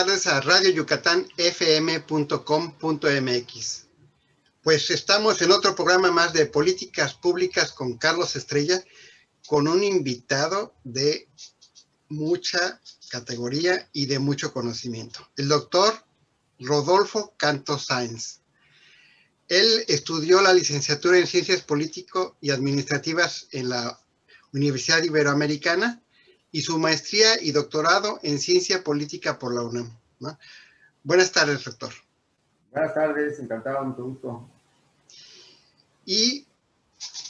tardes a radionyucatanfm.com.mx. Pues estamos en otro programa más de Políticas Públicas con Carlos Estrella, con un invitado de mucha categoría y de mucho conocimiento, el doctor Rodolfo Canto Sáenz. Él estudió la licenciatura en Ciencias Político y Administrativas en la Universidad Iberoamericana y su maestría y doctorado en Ciencia Política por la UNAM, ¿no? Buenas tardes, doctor. Buenas tardes, encantado, mucho gusto. Y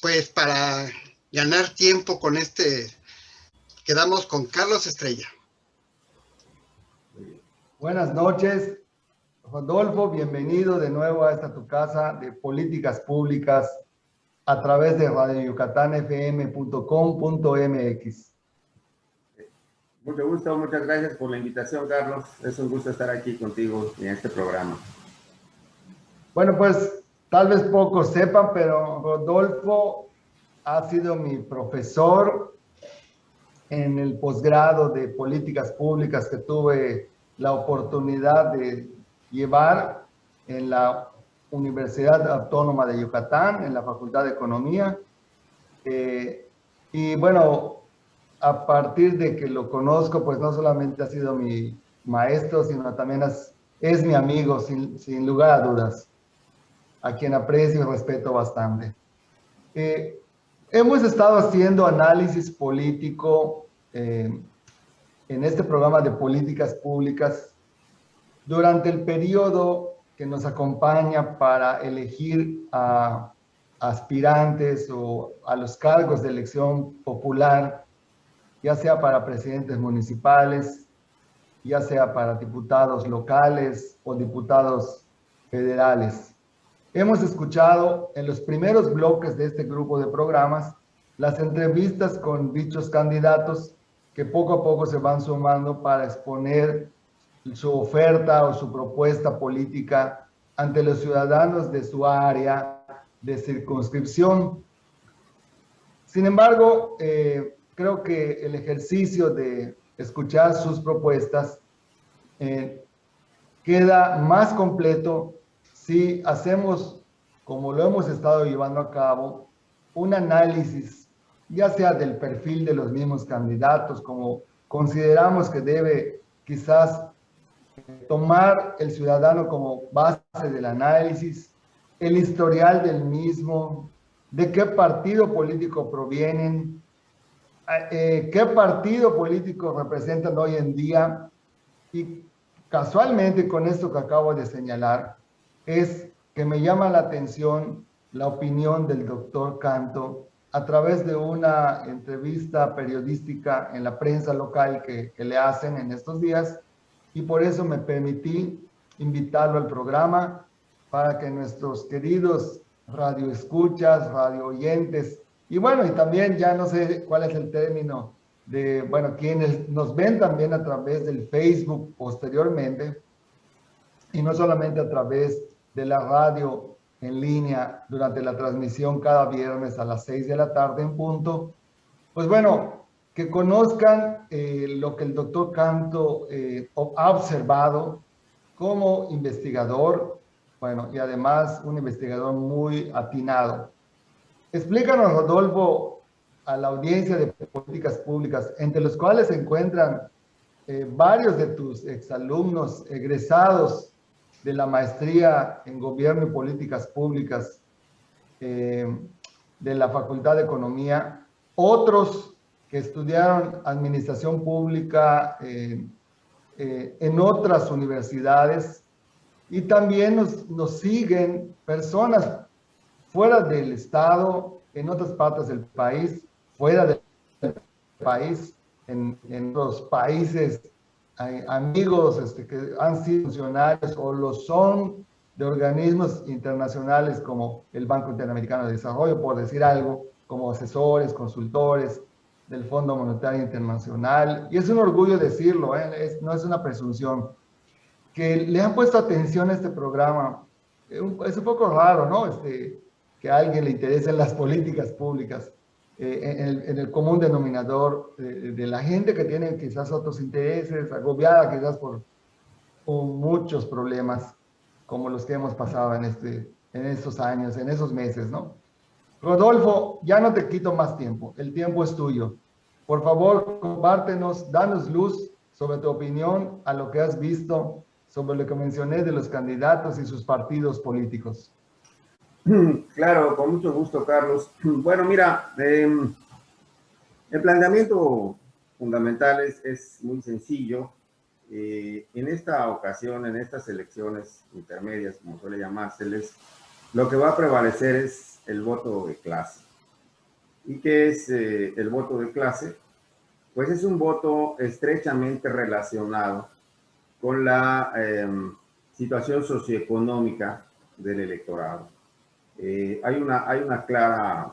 pues para ganar tiempo con quedamos con Carlos Estrella. Buenas noches, Rodolfo, bienvenido de nuevo a esta tu casa de políticas públicas a través de radionyucatanfm.com.mx. Mucho gusto, muchas gracias por la invitación, Carlos. Es un gusto estar aquí contigo en este programa. Bueno, pues tal vez pocos sepan, pero Rodolfo ha sido mi profesor en el posgrado de políticas públicas que tuve la oportunidad de llevar en la Universidad Autónoma de Yucatán, en la Facultad de Economía. Y bueno, a partir de que lo conozco, pues no solamente ha sido mi maestro, sino también es mi amigo, sin lugar a dudas, a quien aprecio y respeto bastante. Hemos estado haciendo análisis político en este programa de políticas públicas durante el periodo que nos acompaña para elegir a aspirantes o a los cargos de elección popular, ya sea para presidentes municipales, ya sea para diputados locales o diputados federales. Hemos escuchado en los primeros bloques de este grupo de programas las entrevistas con dichos candidatos que poco a poco se van sumando para exponer su oferta o su propuesta política ante los ciudadanos de su área de circunscripción. Sin embargo, creo que el ejercicio de escuchar sus propuestas queda más completo si hacemos, como lo hemos estado llevando a cabo, un análisis, ya sea del perfil de los mismos candidatos, como consideramos que debe quizás tomar el ciudadano como base del análisis, el historial del mismo, de qué partido político provienen, qué partido político representan hoy en día, y casualmente con esto que acabo de señalar, es que me llama la atención la opinión del doctor Canto a través de una entrevista periodística en la prensa local que le hacen en estos días, y por eso me permití invitarlo al programa para que nuestros queridos radioescuchas, radioyentes, y bueno, y también ya no sé cuál es el término de, bueno, quienes nos ven también a través del Facebook posteriormente, y no solamente a través de la radio en línea durante la transmisión cada viernes a las 6 de la tarde en punto, pues bueno, que conozcan lo que el doctor Canto ha observado como investigador, bueno, y además un investigador muy atinado. Explícanos, Rodolfo, a la audiencia de políticas públicas, entre los cuales se encuentran varios de tus exalumnos egresados de la maestría en Gobierno y Políticas Públicas de la Facultad de Economía, otros que estudiaron Administración Pública en otras universidades, y también nos siguen personas fuera del Estado, en otras partes del país, fuera del país, en otros países, hay amigos que han sido funcionarios o lo son de organismos internacionales como el Banco Interamericano de Desarrollo, por decir algo, como asesores, consultores del Fondo Monetario Internacional. Y es un orgullo decirlo, no es una presunción, que le han puesto atención a este programa. Es un poco raro, ¿no? Que a alguien le interesen las políticas públicas. En el común denominador de la gente que tiene quizás otros intereses, agobiada quizás muchos problemas como los que hemos pasado en estos años, en esos meses, ¿no? Rodolfo, ya no te quito más tiempo, el tiempo es tuyo. Por favor, compártenos, danos luz sobre tu opinión a lo que has visto, sobre lo que mencioné de los candidatos y sus partidos políticos. Claro, con mucho gusto, Carlos. Bueno, mira, el planteamiento fundamental es muy sencillo. En esta ocasión, en estas elecciones intermedias, como suele llamárseles, lo que va a prevalecer es el voto de clase. ¿Y qué es el voto de clase? Pues es un voto estrechamente relacionado con la situación socioeconómica del electorado. Hay una clara,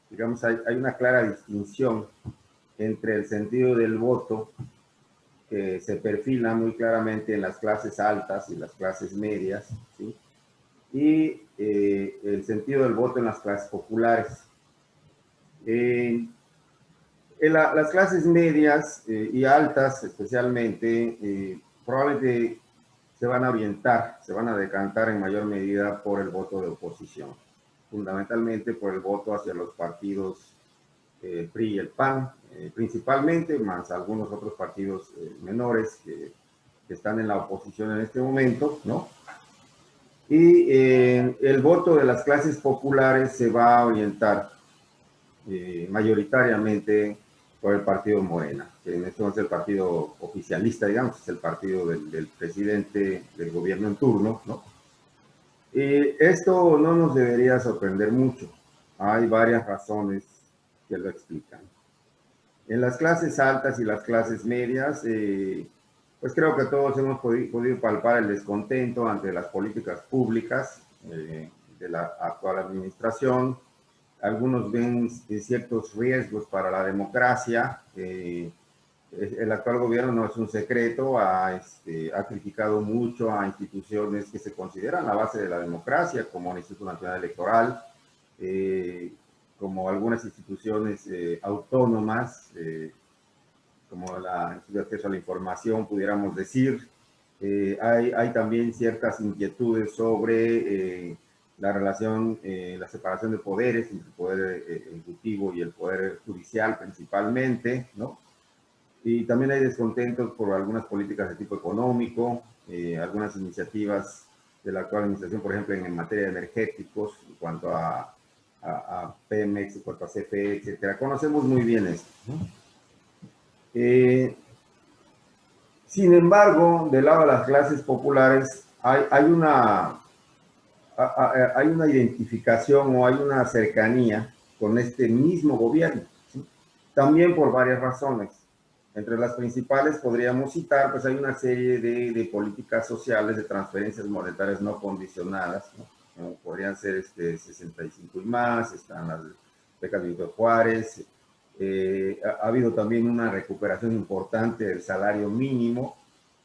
digamos, hay una clara distinción entre el sentido del voto que se perfila muy claramente en las clases altas y las clases medias, ¿sí? Y el sentido del voto en las clases populares. Las clases medias y altas especialmente probablemente se van a orientar, se van a decantar en mayor medida por el voto de oposición, fundamentalmente por el voto hacia los partidos PRI y el PAN, principalmente, más algunos otros partidos menores que están en la oposición en este momento, ¿no? Y el voto de las clases populares se va a orientar mayoritariamente por el partido Morena, que en este momento es el partido oficialista, digamos, es el partido del presidente del gobierno en turno, ¿no? Esto no nos debería sorprender mucho. Hay varias razones que lo explican. En las clases altas y las clases medias, pues creo que todos hemos podido palpar el descontento ante las políticas públicas de la actual administración. Algunos ven ciertos riesgos para la democracia. El actual gobierno, no es un secreto, ha criticado mucho a instituciones que se consideran la base de la democracia, como el Instituto Nacional Electoral, como algunas instituciones autónomas, como la Instituto de Acceso a la Información, pudiéramos decir. Hay también ciertas inquietudes sobre la relación, la separación de poderes entre el poder ejecutivo y el poder judicial principalmente, ¿no? Y también hay descontentos por algunas políticas de tipo económico, algunas iniciativas de la actual administración, por ejemplo, en materia de energéticos, en cuanto a Pemex, en cuanto a CFE, etcétera. Conocemos muy bien esto, ¿no? Sin embargo, del lado de las clases populares hay una identificación o hay una cercanía con este mismo gobierno, ¿sí? También por varias razones. Entre las principales podríamos citar, pues hay una serie de políticas sociales, de transferencias monetarias no condicionadas, ¿no? Como podrían ser 65 y más, están las becas de Benito Juárez. Ha habido también una recuperación importante del salario mínimo.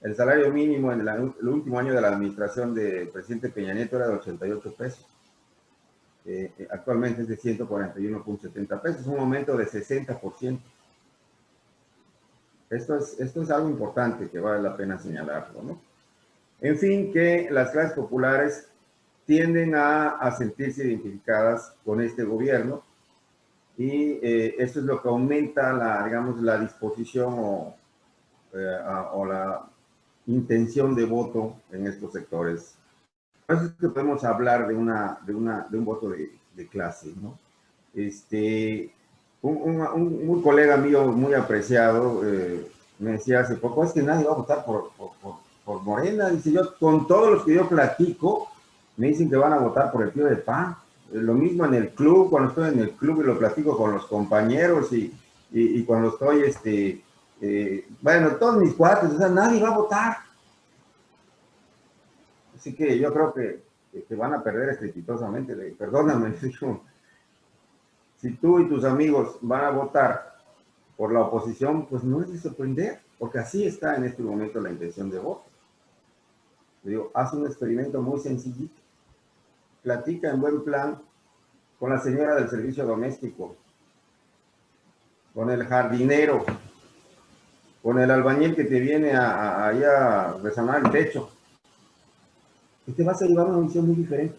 El salario mínimo en el último año de la administración del presidente Peña Nieto era de 88 pesos. Actualmente es de 141.70 pesos, un aumento de 60%. Esto es algo importante que vale la pena señalarlo, ¿no? En fin, que las clases populares tienden a sentirse identificadas con este gobierno y esto es lo que aumenta digamos, la disposición o la intención de voto en estos sectores. Por eso es que podemos hablar de un voto de clase, ¿no? Un colega mío muy apreciado me decía hace poco, es que nadie va a votar por Morena. Dice, yo con todos los que yo platico, me dicen que van a votar por el PRI del PAN. Lo mismo en el club, cuando estoy en el club y lo platico con los compañeros y cuando estoy, bueno, todos mis cuates, o sea, nadie va a votar. Así que yo creo que van a perder estrepitosamente. Perdóname, si tú y tus amigos van a votar por la oposición, pues no es de sorprender, porque así está en este momento la intención de voto. Digo, haz un experimento muy sencillito. Platica en buen plan con la señora del servicio doméstico, con el jardinero, con el albañil que te viene ahí a resanar el techo. Y te vas a llevar una visión muy diferente.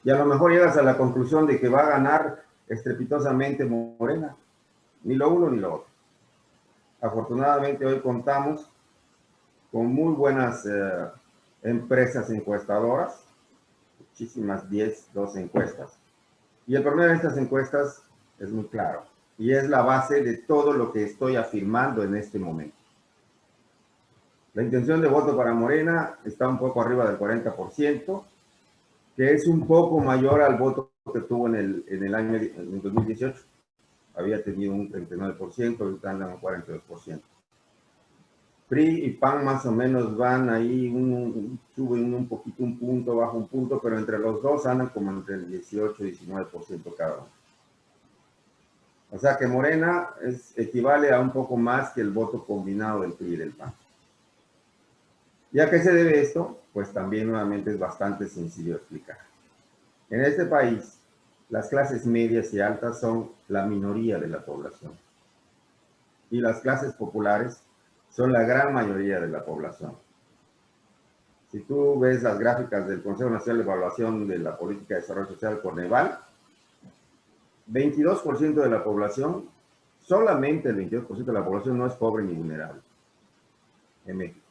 Y a lo mejor llegas a la conclusión de que va a ganar estrepitosamente Morena. Ni lo uno ni lo otro. Afortunadamente hoy contamos con muy buenas empresas encuestadoras, muchísimas, 10, 12 encuestas. Y el promedio de estas encuestas es muy claro. Y es la base de todo lo que estoy afirmando en este momento. La intención de voto para Morena está un poco arriba del 40%, que es un poco mayor al voto que tuvo en el año en 2018. Había tenido un 39%, ahorita andan un 42%. PRI y PAN más o menos van ahí, suben un poquito, un punto, bajo un punto, pero entre los dos andan como entre el 18 y 19% cada uno. O sea que Morena equivale a un poco más que el voto combinado del PRI y del PAN. ¿Y a qué se debe esto? Pues también nuevamente es bastante sencillo de explicar. En este país, las clases medias y altas son la minoría de la población. Y las clases populares son la gran mayoría de la población. Si tú ves las gráficas del Consejo Nacional de Evaluación de la Política de Desarrollo Social, Coneval, 22% de la población, solamente el 22% de la población no es pobre ni vulnerable en México.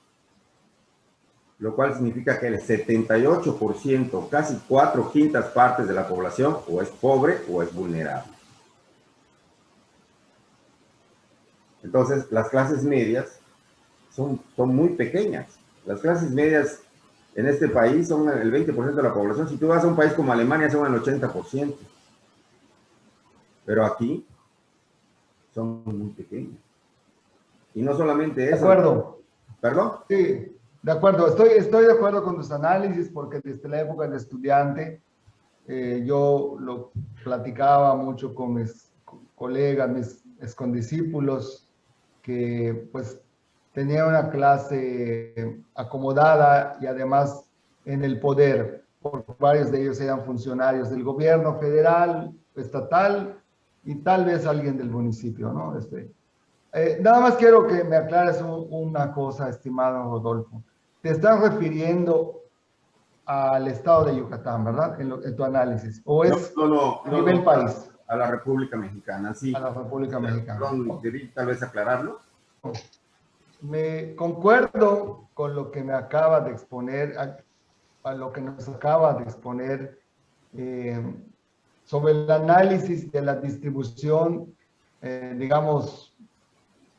Lo cual significa que el 78%, casi 4/5 partes de la población, o es pobre o es vulnerable. Entonces, las clases medias son muy pequeñas. Las clases medias en este país son el 20% de la población. Si tú vas a un país como Alemania, son el 80%. Pero aquí son muy pequeñas. Y no solamente eso. De acuerdo. ¿Perdón? Sí, de acuerdo. Estoy de acuerdo con tus análisis porque desde la época de estudiante yo lo platicaba mucho con mis colegas, mis condiscípulos, que pues tenía una clase acomodada y además en el poder, porque varios de ellos eran funcionarios del gobierno federal, estatal y tal vez alguien del municipio, ¿no? Nada más quiero que me aclares una cosa, estimado Rodolfo. Te estás refiriendo al estado de Yucatán, ¿verdad? En tu análisis. ¿O es a nivel país? A la República Mexicana, sí. A la República Mexicana. Debí tal vez aclararlo. Me concuerdo con lo que me acaba de exponer, a lo que nos acaba de exponer sobre el análisis de la distribución, digamos,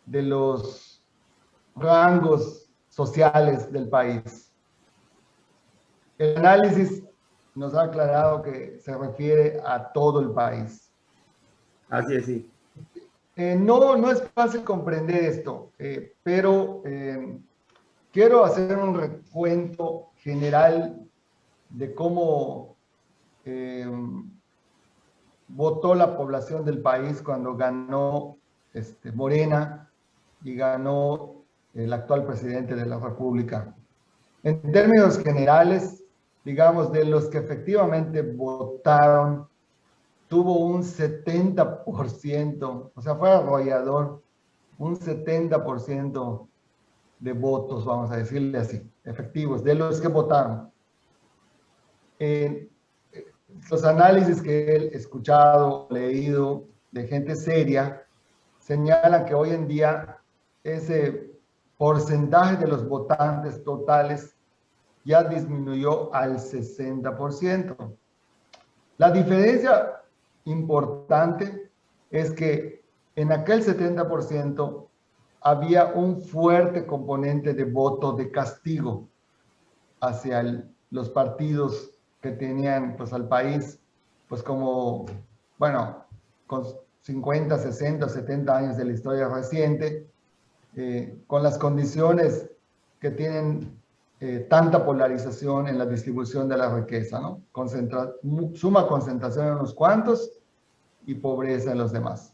de los rangos sociales del país. El análisis nos ha aclarado que se refiere a todo el país. Así es, sí. No es fácil comprender esto, pero quiero hacer un recuento general de cómo votó la población del país cuando ganó Morena y ganó el actual presidente de la República. En términos generales, digamos, de los que efectivamente votaron, tuvo un 70%, o sea, fue arrollador, un 70% de votos, vamos a decirle así, efectivos, de los que votaron. Los análisis que he escuchado, leído de gente seria, señalan que hoy en día ese porcentaje de los votantes totales ya disminuyó al 60%. La diferencia importante es que en aquel 70% había un fuerte componente de voto de castigo hacia los partidos que tenían pues al país pues como, bueno, con 50, 60, 70 años de la historia reciente, con las condiciones que tienen tanta polarización en la distribución de la riqueza, ¿no? Suma concentración en unos cuantos y pobreza en los demás.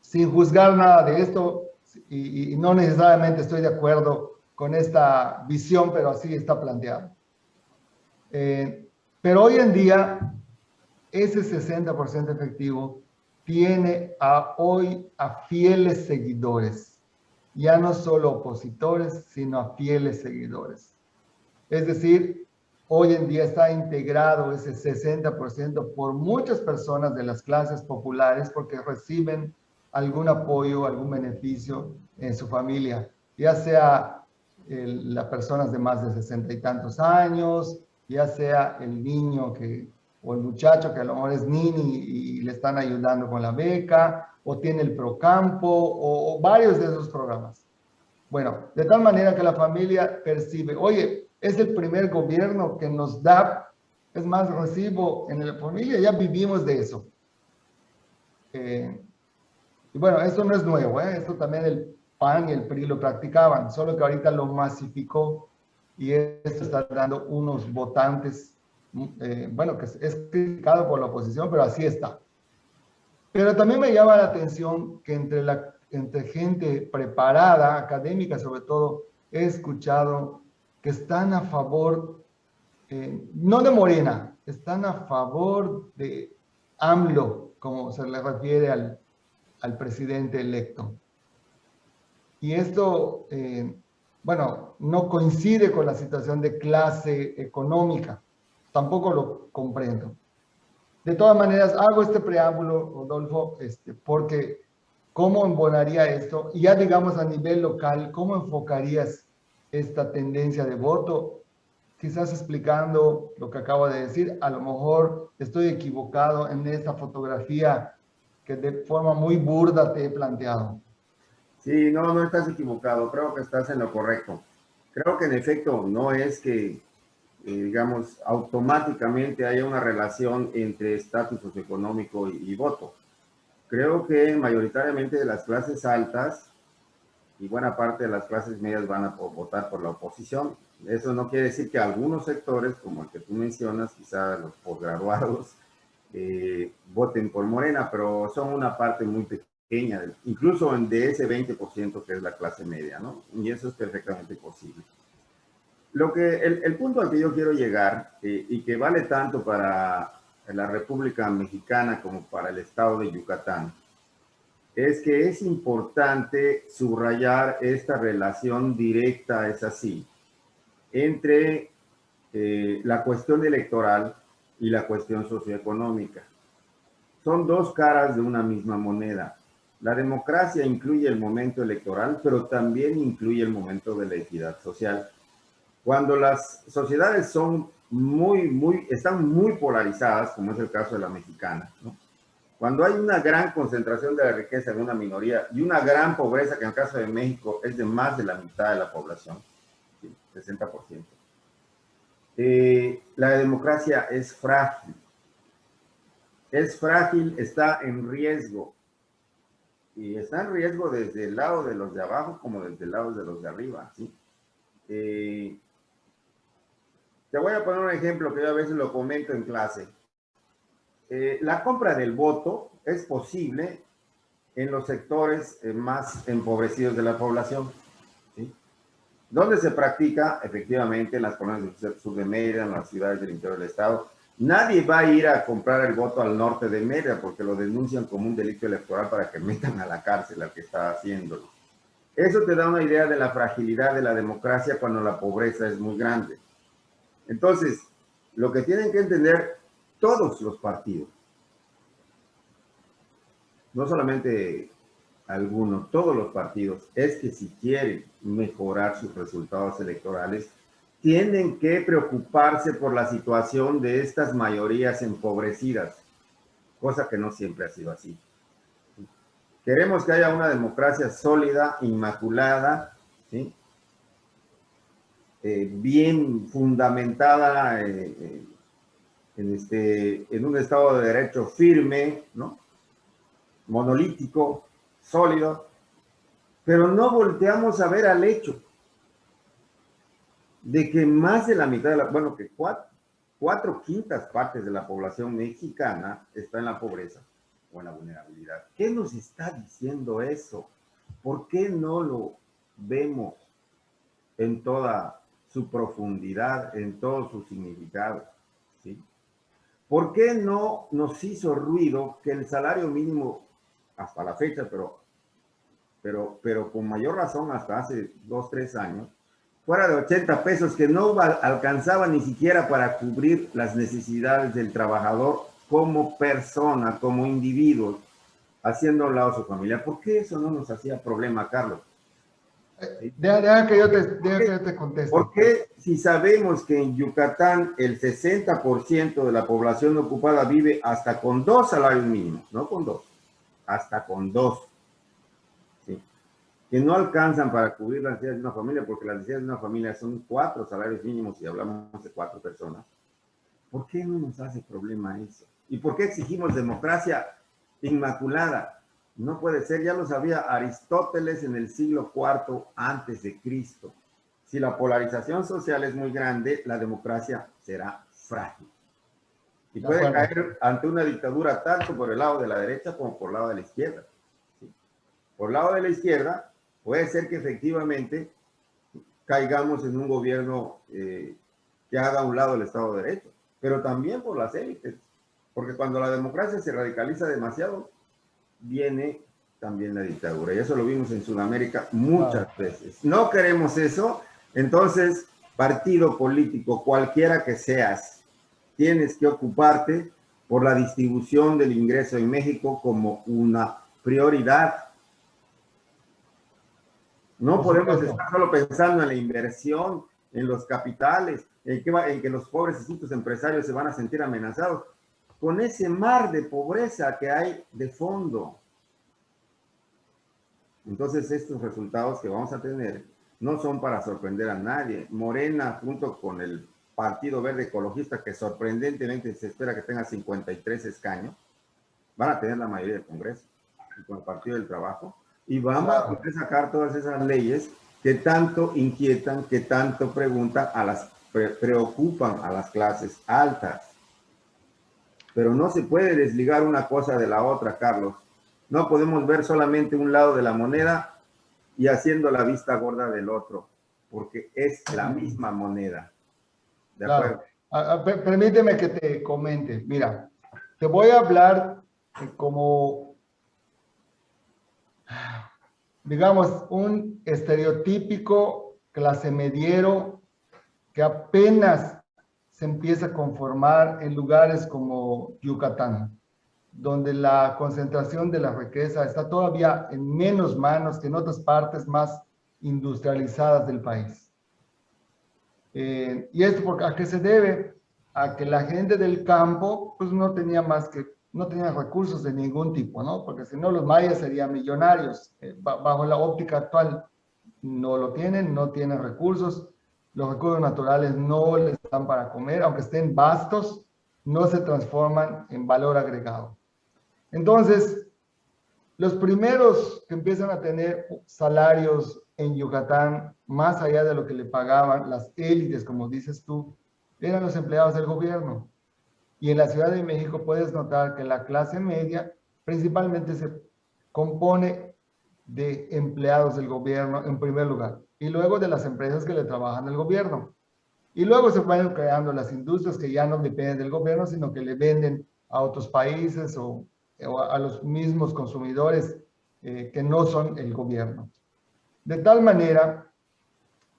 Sin juzgar nada de esto, y no necesariamente estoy de acuerdo con esta visión, pero así está planteado. Pero hoy en día, ese 60% efectivo tiene hoy a fieles seguidores, ya no solo opositores, sino a fieles seguidores. Es decir, hoy en día está integrado ese 60% por muchas personas de las clases populares porque reciben algún apoyo, algún beneficio en su familia, ya sea las personas de más de 60 y tantos años, ya sea el niño o el muchacho que a lo mejor es nini y le están ayudando con la beca, o tiene el Procampo, o varios de esos programas. Bueno, de tal manera que la familia percibe, oye, es el primer gobierno que nos da, es más, recibo en la familia, ya vivimos de eso. Y bueno, eso no es nuevo, ¿eh? Esto también el PAN y el PRI lo practicaban, solo que ahorita lo masificó y esto está dando unos votantes, bueno, que es criticado por la oposición, pero así está. Pero también me llama la atención que entre gente preparada, académica sobre todo, he escuchado que están a favor, no de Morena, están a favor de AMLO, como se le refiere al presidente electo. Y esto, bueno, no coincide con la situación de clase económica. Tampoco lo comprendo. De todas maneras, hago este preámbulo, Rodolfo, porque ¿cómo embonaría esto? Y ya digamos a nivel local, ¿cómo enfocarías esta tendencia de voto? Quizás explicando lo que acabo de decir, a lo mejor estoy equivocado en esta fotografía que de forma muy burda te he planteado. Sí, no, no estás equivocado, creo que estás en lo correcto. Creo que en efecto no es que, digamos, automáticamente haya una relación entre estatus socioeconómico y voto. Creo que mayoritariamente de las clases altas y buena parte de las clases medias van a votar por la oposición. Eso no quiere decir que algunos sectores, como el que tú mencionas, quizá los posgraduados, voten por Morena, pero son una parte muy pequeña, incluso de ese 20% que es la clase media, ¿no? Y eso es perfectamente posible. El punto al que yo quiero llegar, y que vale tanto para la República Mexicana como para el estado de Yucatán, es que es importante subrayar esta relación directa, es así, entre la cuestión electoral y la cuestión socioeconómica. Son dos caras de una misma moneda. La democracia incluye el momento electoral, pero también incluye el momento de la equidad social. Cuando las sociedades son están muy polarizadas, como es el caso de la mexicana, ¿no? Cuando hay una gran concentración de la riqueza en una minoría y una gran pobreza, que en el caso de México es de más de la mitad de la población, 60%, la democracia es frágil. Es frágil, está en riesgo. Y está en riesgo desde el lado de los de abajo como desde el lado de los de arriba, ¿sí? Te voy a poner un ejemplo que yo a veces lo comento en clase. La compra del voto es posible en los sectores más empobrecidos de la población, ¿sí? Donde se practica efectivamente en las colonias del sur de Mérida, en las ciudades del interior del estado. Nadie va a ir a comprar el voto al norte de Mérida porque lo denuncian como un delito electoral para que metan a la cárcel al que está haciéndolo. Eso te da una idea de la fragilidad de la democracia cuando la pobreza es muy grande. Entonces, lo que tienen que entender todos los partidos, no solamente algunos, todos los partidos, es que si quieren mejorar sus resultados electorales, tienen que preocuparse por la situación de estas mayorías empobrecidas, cosa que no siempre ha sido así. Queremos que haya una democracia sólida, inmaculada, ¿sí? Bien fundamentada en un Estado de Derecho firme, ¿no? Monolítico, sólido, pero no volteamos a ver al hecho de que más de la mitad de bueno, que cuatro quintas partes de la población mexicana está en la pobreza o en la vulnerabilidad. ¿Qué nos está diciendo eso? ¿Por qué no lo vemos en toda su profundidad, en todo su significado? ¿Sí? ¿Por qué no nos hizo ruido que el salario mínimo hasta la fecha, pero con mayor razón hasta hace 2, 3 años, fuera de 80 pesos, que no alcanzaba ni siquiera para cubrir las necesidades del trabajador como persona, como individuo, haciendo a un lado a su familia? ¿Por qué eso no nos hacía problema, Carlos? ¿Sí? Deja que yo te conteste. ¿Por qué, si sabemos que en Yucatán el 60% de la población ocupada vive hasta con 2 salarios mínimos, no con 2, hasta con 2, ¿sí?, que no alcanzan para cubrir las necesidades de una familia, porque las necesidades de una familia son 4 salarios mínimos y hablamos de 4 personas? ¿Por qué no nos hace problema eso? ¿Y por qué exigimos democracia inmaculada? No puede ser, ya lo sabía Aristóteles en el siglo IV antes de Cristo. Si la polarización social es muy grande, la democracia será frágil. Y puede caer ante una dictadura tanto por el lado de la derecha como por el lado de la izquierda. ¿Sí? Por el lado de la izquierda, puede ser que efectivamente caigamos en un gobierno que haga a un lado el Estado de Derecho, pero también por las élites, porque cuando la democracia se radicaliza demasiado, viene también la dictadura, y eso lo vimos en Sudamérica muchas veces. No queremos eso. Entonces, partido político, cualquiera que seas, tienes que ocuparte por la distribución del ingreso en México como una prioridad. No podemos estar solo pensando en la inversión, en los capitales, en que los pobrecitos empresarios se van a sentir amenazados con ese mar de pobreza que hay de fondo. Entonces, estos resultados que vamos a tener no son para sorprender a nadie. Morena, junto con el Partido Verde Ecologista, que sorprendentemente se espera que tenga 53 escaños, van a tener la mayoría del Congreso, y con el Partido del Trabajo, y vamos a poder sacar todas esas leyes que tanto inquietan, que tanto preguntan preocupan a las clases altas. Pero no se puede desligar una cosa de la otra, Carlos. No podemos ver solamente un lado de la moneda y haciendo la vista gorda del otro, porque es la misma moneda. ¿De acuerdo? Permíteme que te comente. Mira, te voy a hablar como, digamos, un estereotípico clase mediero que apenas se empieza a conformar en lugares como Yucatán, donde la concentración de la riqueza está todavía en menos manos que en otras partes más industrializadas del país. ¿Y esto a qué se debe? A que la gente del campo pues no tenía recursos de ningún tipo, ¿no? Porque si no los mayas serían millonarios. Bajo la óptica actual no lo tienen, no tienen recursos. Los recursos naturales no les dan para comer, aunque estén vastos, no se transforman en valor agregado. Entonces, los primeros que empiezan a tener salarios en Yucatán, más allá de lo que le pagaban las élites, como dices tú, eran los empleados del gobierno. Y en la Ciudad de México puedes notar que la clase media principalmente se compone de empleados del gobierno en primer lugar, y luego de las empresas que le trabajan al gobierno. Y luego se van creando las industrias que ya no dependen del gobierno, sino que le venden a otros países o a los mismos consumidores que no son el gobierno. De tal manera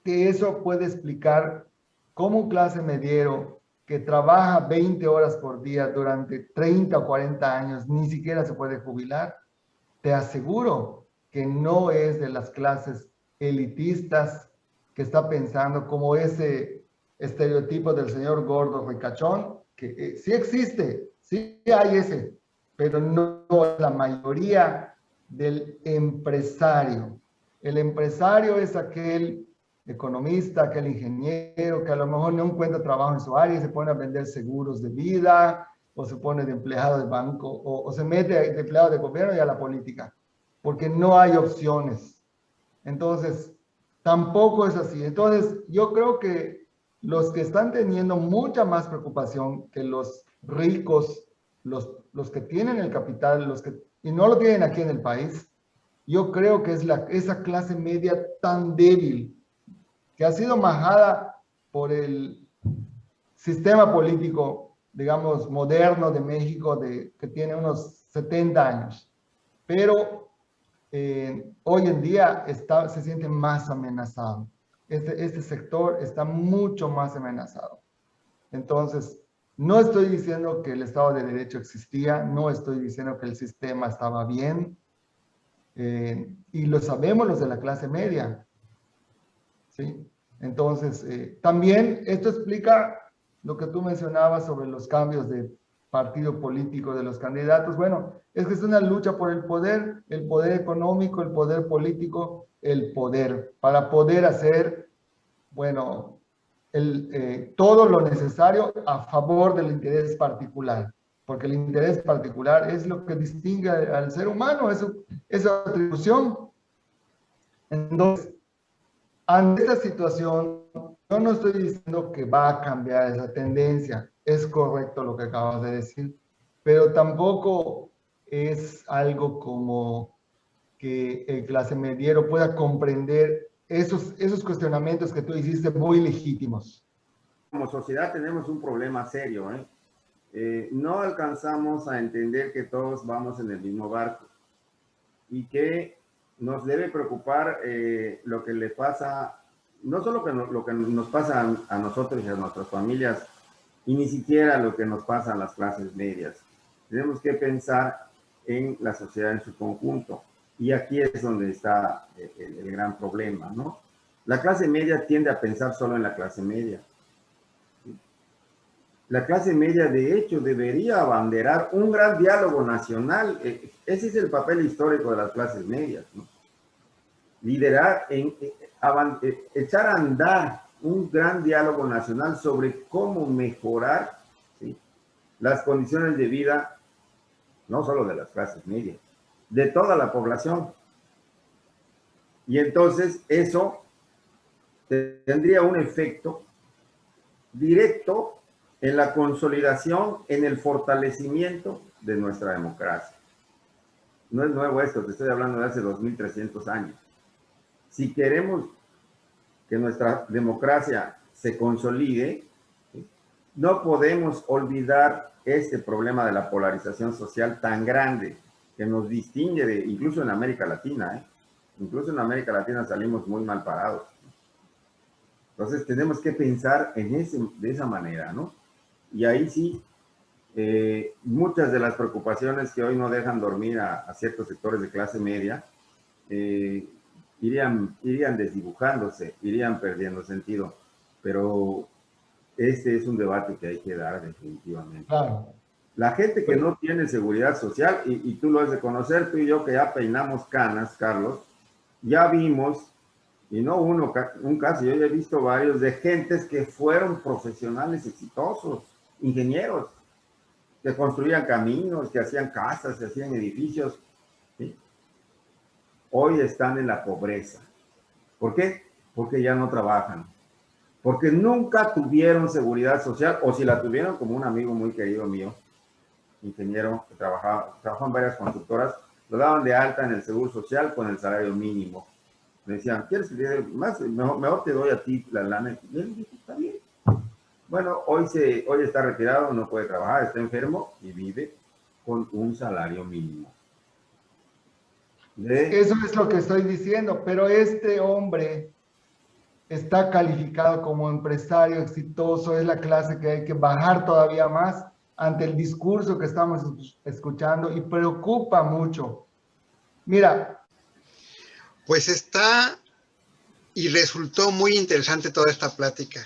que eso puede explicar cómo un clase mediero que trabaja 20 horas por día durante 30 o 40 años ni siquiera se puede jubilar. Te aseguro que no es de las clases elitistas que está pensando como ese estereotipo del señor gordo ricachón, que sí existe, sí hay ese, pero no la mayoría del empresario. El empresario es aquel economista, aquel ingeniero que a lo mejor no encuentra trabajo en su área y se pone a vender seguros de vida, o se pone de empleado de banco, o se mete de empleado de gobierno y a la política, porque no hay opciones. Entonces, tampoco es así. Entonces, yo creo que los que están teniendo mucha más preocupación que los ricos, los que tienen el capital, y no lo tienen aquí en el país, yo creo que es esa clase media tan débil, que ha sido majada por el sistema político digamos, moderno de México que tiene unos 70 años. Pero hoy en día se siente más amenazado. Este sector está mucho más amenazado. Entonces, no estoy diciendo que el Estado de Derecho existía, no estoy diciendo que el sistema estaba bien, y lo sabemos los de la clase media, ¿sí? Entonces, también esto explica lo que tú mencionabas sobre los cambios de partido político de los candidatos. Bueno, es que es una lucha por el poder económico, el poder político, el poder, para poder hacer, bueno, todo lo necesario a favor del interés particular, porque el interés particular es lo que distingue al ser humano, esa atribución. Entonces, ante esta situación, yo no estoy diciendo que va a cambiar esa tendencia, es correcto lo que acabas de decir, pero tampoco es algo como que el clase mediero pueda comprender esos cuestionamientos que tú hiciste muy legítimos. Como sociedad tenemos un problema serio, no alcanzamos a entender que todos vamos en el mismo barco y que nos debe preocupar lo que le pasa, no solo lo que nos pasa a nosotros y a nuestras familias, y ni siquiera lo que nos pasa a las clases medias. Tenemos que pensar en la sociedad en su conjunto. Y aquí es donde está el gran problema, ¿no? La clase media tiende a pensar solo en la clase media. La clase media, de hecho, debería abanderar un gran diálogo nacional. Ese es el papel histórico de las clases medias, ¿no? Liderar, echar a andar un gran diálogo nacional sobre cómo mejorar, ¿sí?, las condiciones de vida, no solo de las clases medias, de toda la población. Y entonces eso tendría un efecto directo en la consolidación, en el fortalecimiento de nuestra democracia. No es nuevo esto, te estoy hablando de hace 2300 años. Si queremos que nuestra democracia se consolide, no podemos olvidar este problema de la polarización social tan grande que nos distingue incluso en América Latina, Incluso en América Latina salimos muy mal parados. Entonces tenemos que pensar de esa manera, ¿no? Y ahí sí, muchas de las preocupaciones que hoy no dejan dormir a ciertos sectores de clase media, irían desdibujándose, irían perdiendo sentido. Pero este es un debate que hay que dar definitivamente. Claro. La gente que no tiene seguridad social, y tú lo has de conocer, tú y yo que ya peinamos canas, Carlos, ya vimos, y no un caso, yo ya he visto varios de gentes que fueron profesionales exitosos, ingenieros, que construían caminos, que hacían casas, que hacían edificios, ¿sí? Hoy están en la pobreza. ¿Por qué? Porque ya no trabajan. Porque nunca tuvieron seguridad social, o si la tuvieron, como un amigo muy querido mío, ingeniero, que trabajó en varias constructoras, lo daban de alta en el seguro social con el salario mínimo. Me decían, ¿quieres que te dé más? Mejor te doy a ti la lana. Y él dijo, está bien. Bueno, hoy está retirado, no puede trabajar, está enfermo y vive con un salario mínimo. Eso es lo que estoy diciendo, pero este hombre está calificado como empresario exitoso, es la clase que hay que bajar todavía más ante el discurso que estamos escuchando y preocupa mucho. Mira. Pues y resultó muy interesante toda esta plática.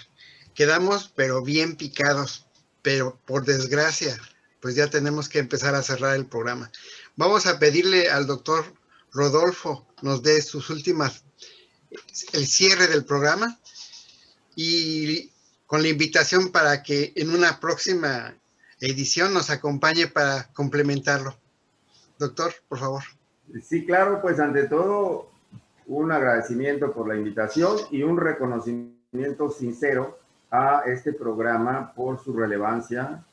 Quedamos pero bien picados, pero por desgracia, pues ya tenemos que empezar a cerrar el programa. Vamos a pedirle al doctor Rodolfo nos dé el cierre del programa y con la invitación para que en una próxima edición nos acompañe para complementarlo. Doctor, por favor. Sí, claro, pues ante todo, un agradecimiento por la invitación y un reconocimiento sincero a este programa por su relevancia,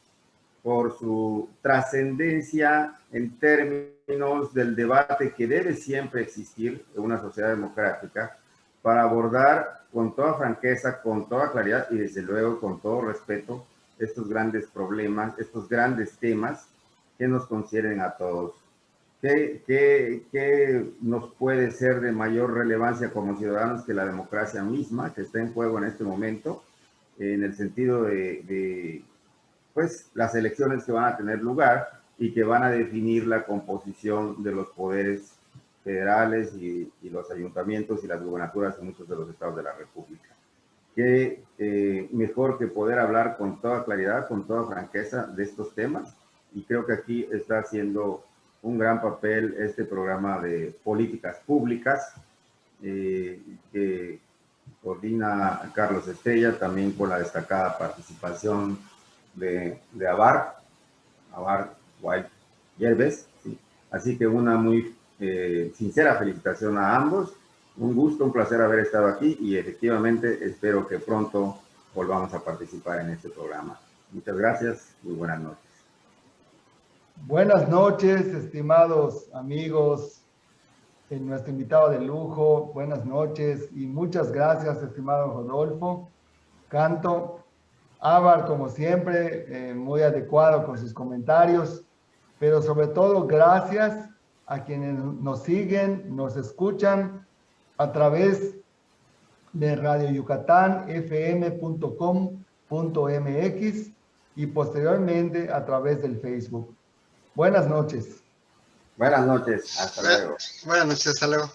por su trascendencia en términos del debate que debe siempre existir en una sociedad democrática para abordar con toda franqueza, con toda claridad y desde luego con todo respeto estos grandes problemas, estos grandes temas que nos concierne a todos. ¿Qué nos puede ser de mayor relevancia como ciudadanos que la democracia misma, que está en juego en este momento, en el sentido de pues, las elecciones que van a tener lugar y que van a definir la composición de los poderes federales y los ayuntamientos y las gubernaturas en muchos de los estados de la República? Qué mejor que poder hablar con toda claridad, con toda franqueza de estos temas, y creo que aquí está haciendo un gran papel este programa de políticas públicas que coordina Carlos Estrella, también con la destacada participación de Abar Wild Yerbes, ¿sí? Así que una muy sincera felicitación a ambos. Un gusto, un placer haber estado aquí y efectivamente espero que pronto volvamos a participar en este programa. Muchas gracias y buenas noches. Buenas noches, estimados amigos, nuestro invitado de lujo. Buenas noches y muchas gracias, estimado Rodolfo Canto. Ávar, como siempre, muy adecuado con sus comentarios, pero sobre todo gracias a quienes nos siguen, nos escuchan a través de Radio Yucatán, fm.com.mx y posteriormente a través del Facebook. Buenas noches. Buenas noches, hasta luego. Buenas noches, hasta luego.